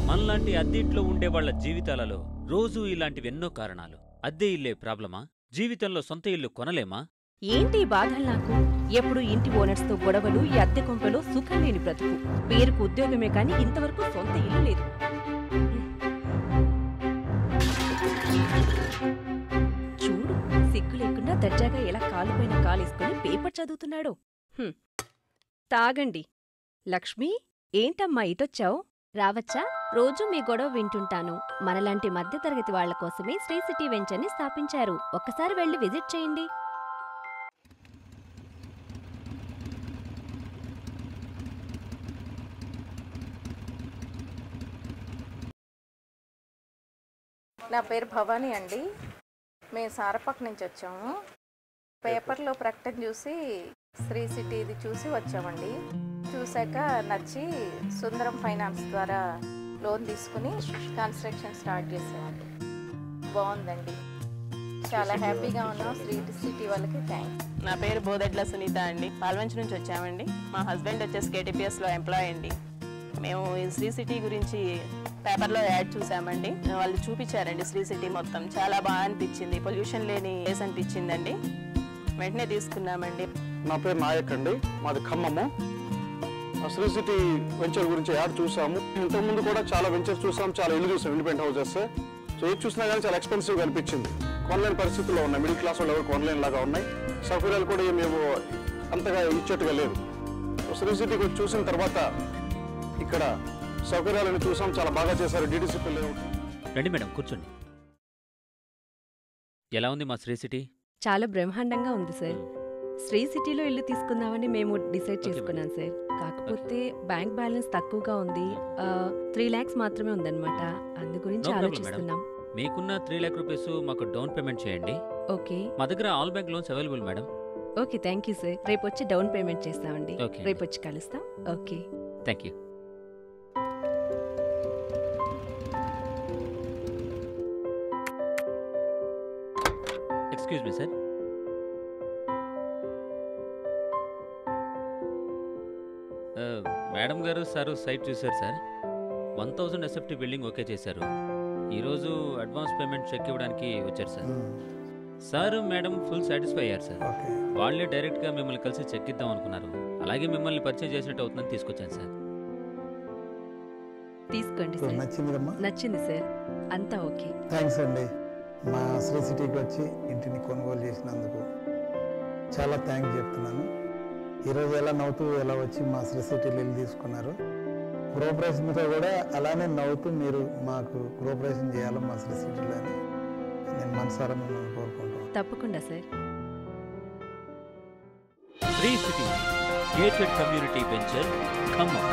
మనలాంటి అద్దె ఇంట్లో ఉండే వాళ్ల జీవితాలలో రోజూ ఇలాంటివెన్నో కారణాలు. అద్దె ఇల్లే ప్రాబ్లమా? జీవితంలో సొంత ఇల్లు కొనలేమా? ఏంటి బాధలు నాకు? ఎప్పుడు ఇంటి ఓనర్స్తో గొడవలు, ఈ అద్దె కొంపలో సుఖం లేని బ్రతుకు. పేరుకు ఉద్యోగమే కాని ఇంతవరకు సొంత ఇల్లు లేదు. చూడు, సిగ్గు లేకుండా దర్జాగా ఎలా కాలుపైన కాలేసుకుని పేపర్ చదువుతున్నాడో. తాగండి. లక్ష్మి, ఏంటమ్మా ఇటొచ్చావు? రావచ్చా? రోజూ మీ గొడవ వింటుంటాను. మనలాంటి మధ్యతరగతి వాళ్ల కోసమే శ్రీ సిటీ వెంచర్ని స్థాపించారు. ఒక్కసారి వెళ్ళి విజిట్ చేయండి. నా పేరు భవానీ అండి. మేము సారపాక్ నుంచి వచ్చాము. పేపర్లో ప్రకటన చూసి శ్రీ సిటీ ఇది చూసి వచ్చామండి. చూశాక నచ్చి సుందరం ఫైనాన్స్ ద్వారా లోన్ తీసుకుని కన్స్ట్రక్షన్ స్టార్ట్ చేసామండి. బాగుందండి, చాలా హ్యాపీగా ఉన్నాం. శ్రీ సిటీ వాళ్ళకి థ్యాంక్స్. నా పేరు బోదెడ్ల సునీత అండి. పాల్వంచి నుంచి వచ్చామండి. మా హస్బెండ్ వచ్చేసి KTPSలో ఎంప్లాయ్ అండి. మేము ఈ శ్రీ సిటీ గురించి పేపర్లో యాడ్ చూసామండి. వాళ్ళు చూపించారండి శ్రీ సిటీ మొత్తం. చాలా బాగా అనిపించింది. పొల్యూషన్ లేని ప్లేస్ అనిపించిందండి. వెంటనే తీసుకున్నామండి. నా పేరు నాయక్ అండి, మాది ఖమ్మము. శ్రీ సిటీ వెంచర్ గురించి యాడ్ చూసాము. ఇంతకుముందు కూడా చాలా వెంచర్స్ చూసాం, చాలా ఇల్లు చూసాం, ఇండిపెండెంట్ హౌసెస్. సో ఏది చూసినా కానీ చాలా ఎక్స్పెన్సివ్గా అనిపించింది. కొనలేని పరిస్థితుల్లో ఉన్నాయి. మిడిల్ క్లాస్ వాళ్ళు ఎవరు కొనలేని లాగా ఉన్నాయి. సౌకర్యాలు కూడా మేము అంతగా ఇచ్చేట్టుగా లేదు. శ్రీ సిటీకి వచ్చి చూసిన తర్వాత ఇక్కడ సౌకర్యాలను చూసాం, చాలా బాగా చేశారు. DDCP layout. రండి మేడం, కూర్చోండి. ఎలా ఉంది మా శ్రీ సిటీ? చాలా బ్రహ్మాండంగా ఉంది సార్. శ్రీ సిటీలో ఇల్లు తీసుకుందామని మేము డిసైడ్ చేసుకున్నాం సార్. కాకపోతే బ్యాంక్ బ్యాలెన్స్ తక్కువగా ఉంది. 3 lakhs మాత్రమే ఉందన్నమాట. అందు గురించి ఆలోచిస్తున్నాం. మీకున్న 3 lakh రూపీస్ మాకు డౌన్ పేమెంట్ చేయండి. ఓకే, మా దగ్గర all bank loans available madam. Okay, thank you sir. రేపు వచ్చి డౌన్ పేమెంట్ చేస్తామండి. రేపు వచ్చి కలుస్తాం. Okay, thank you. Excuse me sir. Madam గారు సారు సైట్ చూశారు సార్. 1000 SFT బిల్డింగ్ ఓకే చేశారు. ఈరోజు అడ్వాన్స్ పేమెంట్ చెక్ ఇవ్వడానికి వచ్చారు sir. Sir madam full satisfy అయ్యారు సార్. వాళ్ళే డైరెక్ట్గా మిమ్మల్ని కలిసి చెక్ ఇద్దాం అనుకున్నారు. అలాగే మిమ్మల్ని పరిచయం చేసినట్టు అవుతుందని తీసుకొచ్చాను సార్. తీసుకోండి సార్. నచ్చింది సార్, అంతా ఓకే. థ్యాంక్స్ అండి. మా శ్రీ సిటీకి వచ్చి ఇంటిని కొనుగోలు చేసినందుకు చాలా థ్యాంక్స్ చెప్తున్నాను. ఈరోజు ఎలా నవ్వుతూ ఎలా వచ్చి మా శ్రీ సిటీలో ఇల్లు తీసుకున్నారు. గృహప్రవేశంతో కూడా అలానే నవ్వుతూ మీరు మాకు గృహప్రవేశం చేయాలి మా శ్రీ సిటీలో అని నేను మనసారా మిమ్మల్ని కోరుకుంటాను. తప్పకుండా sir. Sri city gated community venture Khammam.